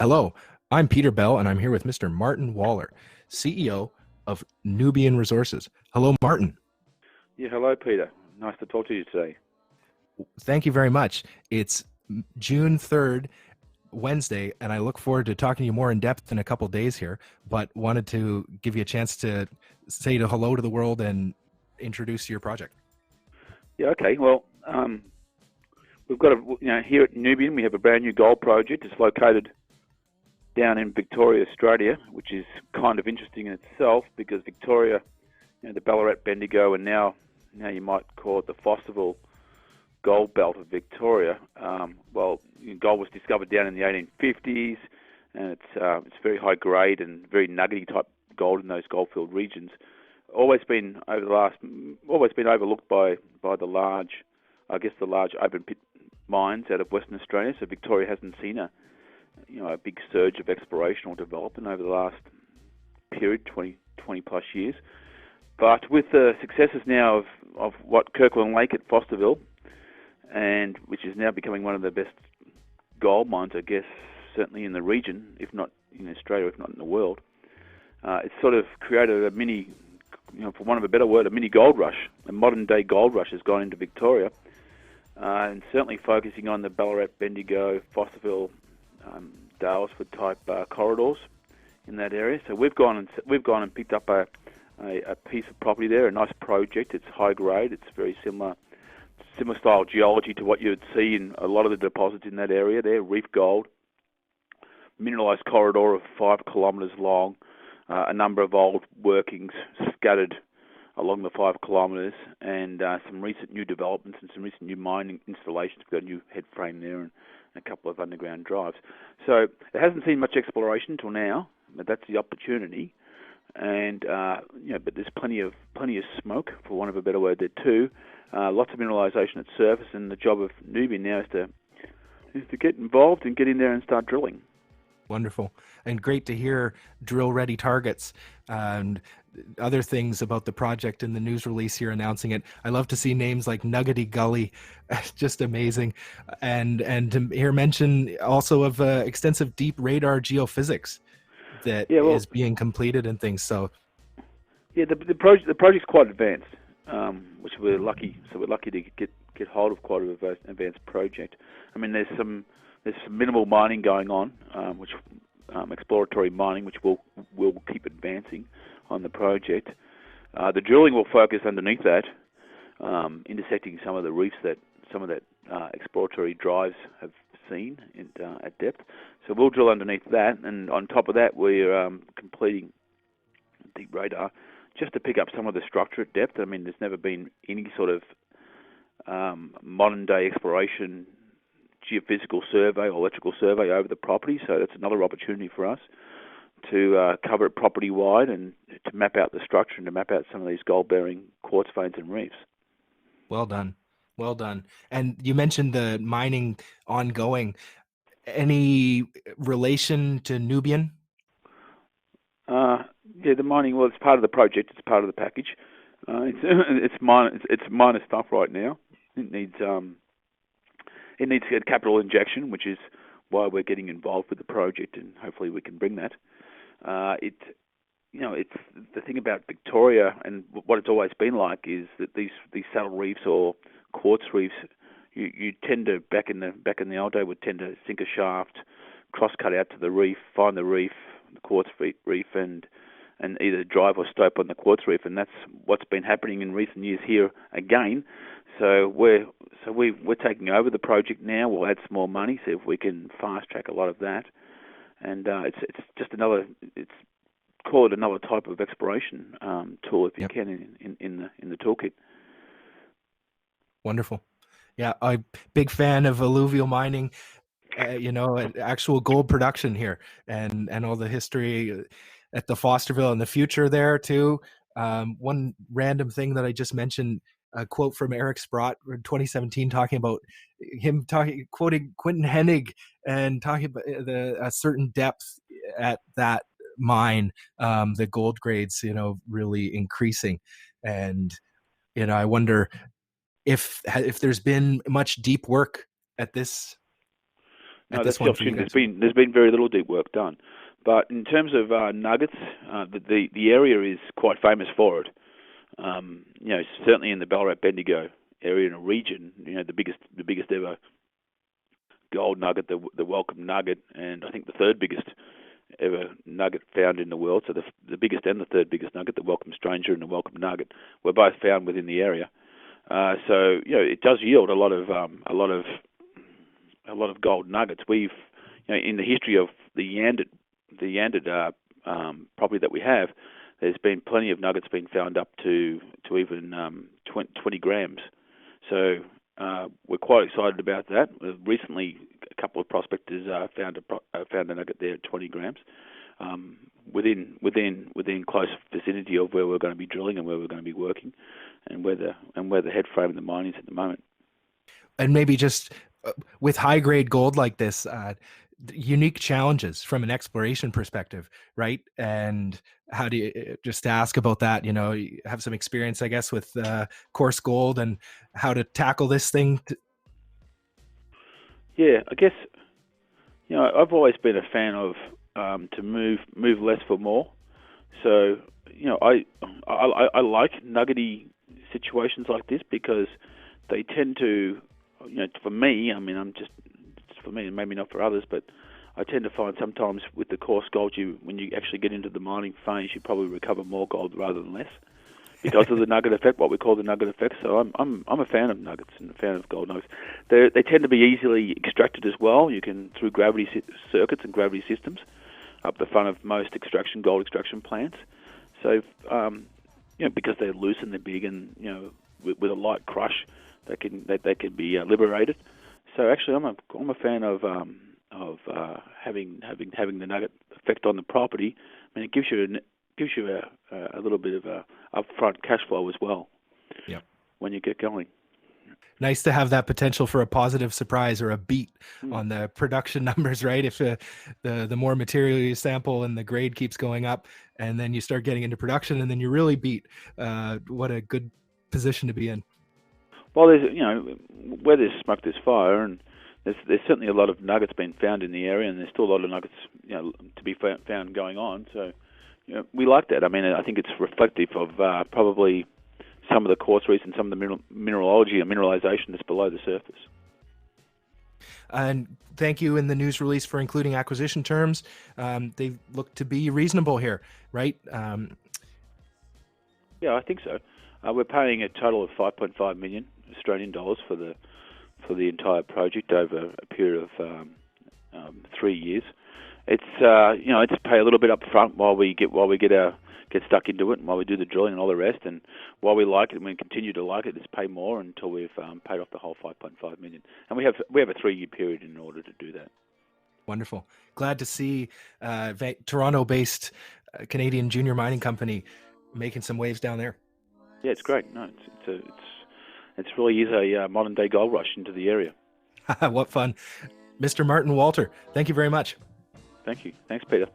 Hello, I'm Peter Bell, and I'm here with Mr. Martin Waller, CEO of Nubian Resources. Hello, Martin. Yeah, hello, Peter. Nice to talk to you today. Thank you very much. It's June 3rd, Wednesday, and I look forward to talking to you more in depth in a couple days here, but wanted to give you a chance to say hello to the world and introduce your project. Yeah, okay. Well, we've got here at Nubian, we have a brand new gold project. It's located down in Victoria, Australia, which is kind of interesting in itself because Victoria, the Ballarat, Bendigo, and now you might call it the Fosterville gold belt of Victoria. Gold was discovered down in the 1850s, and it's very high grade and very nuggety type gold in those goldfield regions. Always been overlooked by the large, the large open pit mines out of Western Australia. So Victoria hasn't seen a big surge of exploration or development over the last period, 20 plus years. But with the successes now of what Kirkland Lake at Fosterville, and which is now becoming one of the best gold mines, I guess, certainly in the region, if not in Australia, if not in the world. It's sort of created a mini, for want of a better word, a mini gold rush. A modern day gold rush has gone into Victoria, and certainly focusing on the Ballarat, Bendigo, Fosterville, Dalesford type corridors in that area. So we've gone and picked up a piece of property there, a nice project. It's high grade. It's very similar style geology to what you would see in a lot of the deposits in that area there. Reef gold, mineralised corridor of 5 kilometres long, a number of old workings scattered along the 5 kilometres, and some recent new developments and some recent new mining installations. We've got a new head frame there and a couple of underground drives. So it hasn't seen much exploration till now, but that's the opportunity. And but there's plenty of smoke, for want of a better word, there too. Lots of mineralisation at surface, and the job of Nubian now is to get involved and get in there and start drilling. Wonderful. And great to hear drill-ready targets and other things about the project in the news release here announcing it. I love to see names like Nuggety Gully, just amazing. And to hear mention also of extensive deep radar geophysics that is being completed and things. So yeah, the project's quite advanced, which we're lucky. So we're lucky to get hold of quite an advanced project. I mean, there's some minimal mining going on, which exploratory mining, which will keep advancing on the project. The drilling will focus underneath that, intersecting some of the reefs that some of that exploratory drives have seen at depth. So we'll drill underneath that, and on top of that, we're completing deep radar just to pick up some of the structure at depth. I mean, there's never been any sort of modern day exploration geophysical survey or electrical survey over the property, so that's another opportunity for us to cover it property wide and to map out the structure and to map out some of these gold bearing quartz veins and reefs. Well done. And you mentioned the mining ongoing. Any relation to Nubian? Yeah, the mining. Well, it's part of the project. It's part of the package. It's minor stuff right now. It needs a capital injection, which is why we're getting involved with the project, and hopefully we can bring that. It's the thing about Victoria, and what it's always been like is that these saddle reefs or quartz reefs, you tend to back in the old day would tend to sink a shaft, cross cut out to the reef, find the reef, the quartz reef, and either drive or stope on the quartz reef, and that's what's been happening in recent years here again. So we're taking over the project now. We'll add some more money, see if we can fast track a lot of that, and it's just another. Call it another type of exploration tool if you can in the toolkit. Wonderful. Yeah, I'm big fan of alluvial mining. Actual gold production here, and all the history at the Fosterville and the future there too. One random thing that I just mentioned, a quote from Eric Sprott in 2017 talking about quoting Quentin Hennig and talking about a certain depth at that mine, the gold grades, really increasing. And, I wonder if there's been much deep work at this. at that's this the one for you opportunity. guys? There's been very little deep work done, but in terms of nuggets, the area is quite famous for it. Certainly in the Ballarat Bendigo area in a region, the biggest ever gold nugget, the Welcome Nugget, and I think the third biggest ever nugget found in the world. So the biggest and the third biggest nugget, the Welcome Stranger and the Welcome Nugget, were both found within the area. So it does yield a lot of gold nuggets. We've in the history of the Yandit property that we have, there's been plenty of nuggets being found up to even 20 grams. So we're quite excited about that. Recently, a couple of prospectors found a nugget there at 20 grams, within close vicinity of where we're going to be drilling and where we're going to be working, and where the head frame of the mine is at the moment. And maybe just with high grade gold like this, unique challenges from an exploration perspective, right? And how do you, just to ask about that, you have some experience, I guess, with Coarse Gold and how to tackle this thing. Yeah, I guess, I've always been a fan of to move less for more. So, I like nuggety situations like this because they tend to, for me, for me and maybe not for others, but I tend to find sometimes with the coarse gold, when you actually get into the mining phase, you probably recover more gold rather than less because of the nugget effect, what we call the nugget effect. So I'm a fan of nuggets and a fan of gold nuggets. They tend to be easily extracted as well. You can through gravity circuits and gravity systems up the front of most gold extraction plants. So because they're loose and they're big and with a light crush, they can be liberated. So actually, I'm a fan of having the nugget effect on the property. I mean, it gives you a little bit of a upfront cash flow as well. Yep. When you get going. Nice to have that potential for a positive surprise or a beat on the production numbers, right? If the more material you sample and the grade keeps going up, and then you start getting into production, and then you really beat. What a good position to be in. Well, there's where there's smoke, there's fire, and there's certainly a lot of nuggets being found in the area, and there's still a lot of nuggets to be found going on. So we like that. I mean, I think it's reflective of probably some of the quartz reefs and some of the mineralogy and mineralization that's below the surface. And thank you in the news release for including acquisition terms. They look to be reasonable here, right? Yeah, I think so. We're paying a total of 5.5 million Australian dollars for the entire project over a period of 3 years. It's it's pay a little bit up front while we get stuck into it, and while we do the drilling and all the rest, and while we like it and we continue to like it, it's pay more until we've paid off the whole 5.5 million. And we have a 3-year period in order to do that. Wonderful. Glad to see Toronto-based Canadian junior mining company making some waves down there. Yeah, it's great. No, it's really is a modern day gold rush into the area. What fun. Mr. Martin Walter, thank you very much. Thank you. Thanks, Peter.